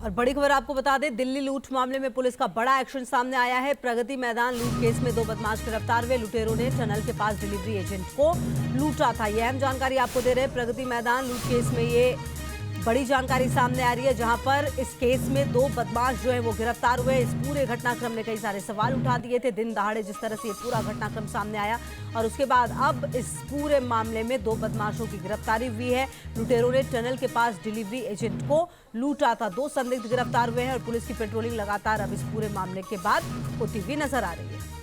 और बड़ी खबर आपको बता दें, दिल्ली लूट मामले में पुलिस का बड़ा एक्शन सामने आया है। प्रगति मैदान लूट केस में 2 बदमाश गिरफ्तार हुए। लुटेरों ने टनल के पास डिलीवरी एजेंट को लूटा था। यह अहम जानकारी आपको दे रहे हैं। प्रगति मैदान लूट केस में ये बड़ी जानकारी सामने आ रही है, जहां पर इस केस में 2 बदमाश जो है वो गिरफ्तार हुए। इस पूरे घटनाक्रम ने कई सारे सवाल उठा दिए थे। दिन दहाड़े जिस तरह से ये पूरा घटनाक्रम सामने आया और उसके बाद अब इस पूरे मामले में 2 बदमाशों की गिरफ्तारी हुई है। लुटेरों ने टनल के पास डिलीवरी एजेंट को लूटा था। 2 संदिग्ध गिरफ्तार हुए हैं और पुलिस की पेट्रोलिंग लगातार अब इस पूरे मामले के बाद होती हुई नजर आ रही है।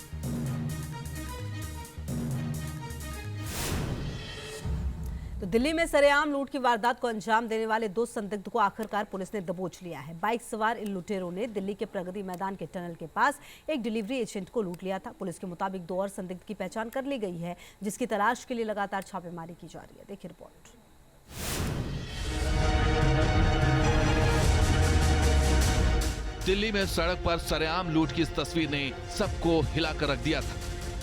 तो दिल्ली में सरेआम लूट की वारदात को अंजाम देने वाले 2 संदिग्ध को आखिरकार पुलिस ने दबोच लिया है। बाइक सवार इन लुटेरों ने दिल्ली के प्रगति मैदान के टनल के पास एक डिलीवरी एजेंट को लूट लिया था। पुलिस के मुताबिक 2 और संदिग्ध की पहचान कर ली गई है, जिसकी तलाश के लिए लगातार छापेमारी की जा रही है। देखिए रिपोर्ट। दिल्ली में सड़क पर सरेआम लूट की इस तस्वीर ने सबको हिलाकर रख दिया था।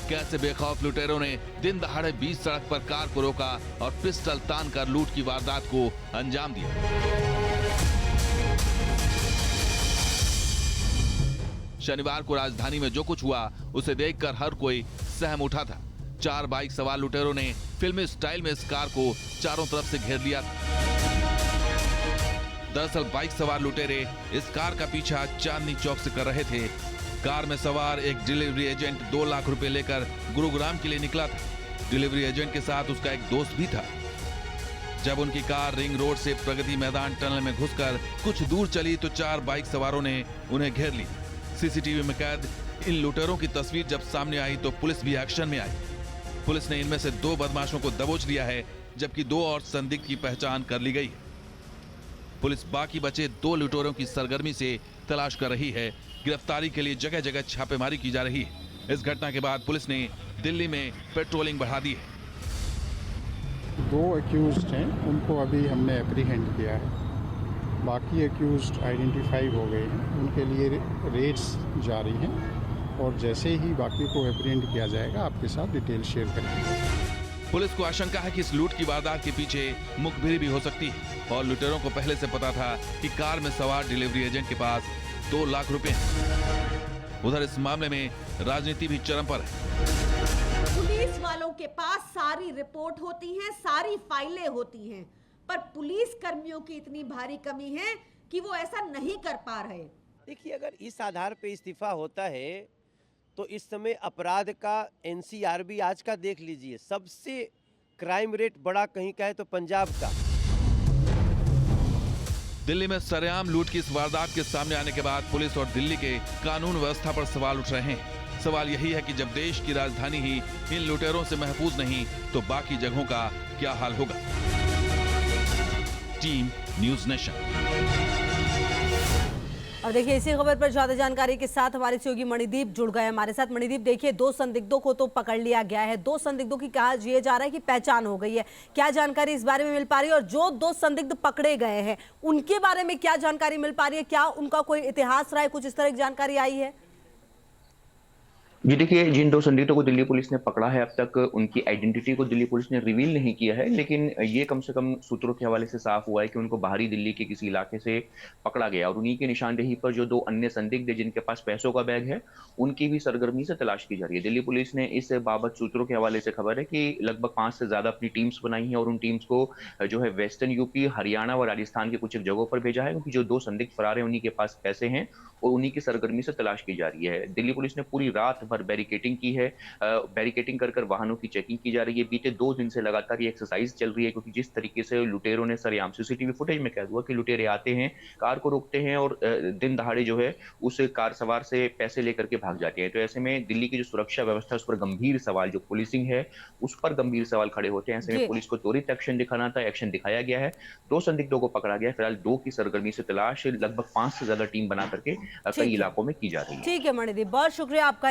कैसे बेखौफ लुटेरों ने दिन दहाड़े बीच सड़क पर कार को रोका और पिस्टल तान कर लूट की वारदात को अंजाम दिया। शनिवार को राजधानी में जो कुछ हुआ उसे देखकर हर कोई सहम उठा था। 4 बाइक सवार लुटेरों ने फिल्मी स्टाइल में इस कार को चारों तरफ से घेर लिया था। दरअसल बाइक सवार लुटेरे इस कार का पीछा चांदनी चौक से कर रहे थे। कार में सवार एक डिलीवरी एजेंट 2 लाख रुपए लेकर गुरुग्राम के लिए निकला था। डिलीवरी एजेंट के साथ उसका एक दोस्त भी था। जब उनकी कार रिंग रोड से प्रगति मैदान टनल में घुसकर कुछ दूर चली तो 4 बाइक सवारों ने उन्हें घेर ली। सीसीटीवी में कैद इन लुटेरों की तस्वीर जब सामने आई तो पुलिस भी एक्शन में आई। पुलिस ने इनमें से 2 बदमाशों को दबोच लिया है, जबकि 2 और संदिग्ध की पहचान कर ली गई है। पुलिस बाकी बचे 2 लुटेरों की सरगर्मी से तलाश कर रही है। गिरफ्तारी के लिए जगह जगह छापेमारी की जा रही है। इस घटना के बाद पुलिस ने दिल्ली में पेट्रोलिंग बढ़ा दी है। 2 एक्यूज्ड हैं, उनको अभी हमने एप्रीहेंड किया है। बाकी एक्यूज्ड आइडेंटिफाई हो गए हैं, उनके लिए रेड्स जारी हैं और जैसे ही बाकी को एप्रीहेंड किया जाएगा आपके साथ डिटेल शेयर करेंगे। पुलिस को आशंका है कि इस लूट की वारदात के पीछे मुखबिरी भी हो सकती है और लुटेरों को पहले से पता था कि कार में सवार डिलीवरी एजेंट के पास 2 लाख रुपए हैं। उधर इस मामले में राजनीति भी चरम पर है। पुलिस वालों के पास सारी रिपोर्ट होती है, सारी फाइलें होती हैं, पर पुलिस कर्मियों की इतनी भारी कमी है कि वो ऐसा नहीं कर पा रहे। देखिए, अगर इस आधार पे इस्तीफा होता है तो इस समय अपराध का एनसीआरबी आज का देख लीजिए, सबसे क्राइम रेट बड़ा कहीं का है तो पंजाब का। दिल्ली में सरेआम लूट की इस वारदात के सामने आने के बाद पुलिस और दिल्ली के कानून व्यवस्था पर सवाल उठ रहे हैं। सवाल यही है कि जब देश की राजधानी ही इन लुटेरों से महफूज नहीं तो बाकी जगहों का क्या हाल होगा। Team news nation. और देखिए इसी खबर पर ज्यादा जानकारी के साथ हमारे सहयोगी मणिदीप जुड़ गए हमारे साथ। मणिदीप, देखिए 2 संदिग्धों को तो पकड़ लिया गया है। 2 संदिग्धों की कहा यह जा रहा है कि पहचान हो गई है। क्या जानकारी इस बारे में मिल पा रही है और जो 2 संदिग्ध पकड़े गए हैं उनके बारे में क्या जानकारी मिल पा रही है? क्या उनका कोई इतिहास रहा है? कुछ इस तरह की जानकारी आई है? जी देखिए, जिन 2 संदिग्धों को दिल्ली पुलिस ने पकड़ा है, अब तक उनकी आइडेंटिटी को दिल्ली पुलिस ने रिवील नहीं किया है, लेकिन ये कम से कम सूत्रों के हवाले से साफ हुआ है कि उनको बाहरी दिल्ली के किसी इलाके से पकड़ा गया और उन्हीं की निशानदेही पर जो 2 अन्य संदिग्ध हैं जिनके पास पैसों का बैग है, उनकी भी सरगर्मी से तलाश की जा रही है। दिल्ली पुलिस ने इस बाबत सूत्रों के हवाले से खबर है कि लगभग 5 से ज्यादा अपनी टीम्स बनाई हैं और उन टीम्स को जो है वेस्टर्न यूपी, हरियाणा और राजस्थान के कुछ एक जगहों पर भेजा है, क्योंकि जो 2 संदिग्ध फरार है उन्हीं के पास पैसे हैं और उन्हीं की सरगर्मी से तलाश की जा रही है। दिल्ली पुलिस ने पूरी रात भर बैरिकेटिंग की है, बैरिकेटिंग कर वाहनों की चेकिंग की जा रही है। बीते 2 दिन से लगातार ये एक्सरसाइज चल रही है, क्योंकि जिस तरीके से लुटेरों ने सरेआम सीसीटीवी फुटेज में कैद हुआ कि लुटेरे आते हैं, कार को रोकते हैं और दिन दहाड़े जो है उस कार सवार से पैसे लेकर के भाग जाते हैं। तो ऐसे में दिल्ली की जो सुरक्षा व्यवस्था है उस पर गंभीर सवाल, जो पुलिसिंग है उस पर गंभीर सवाल खड़े होते हैं। ऐसे में पुलिस को त्वरित एक्शन दिखाना था, एक्शन दिखाया गया है। 2 संदिग्धों को पकड़ा गया। फिलहाल 2 की सरगर्मी से तलाश लगभग 5 से ज्यादा टीम बना करके कई इलाकों में की जा रही है। ठीक है मणिदीप, बहुत शुक्रिया आपका।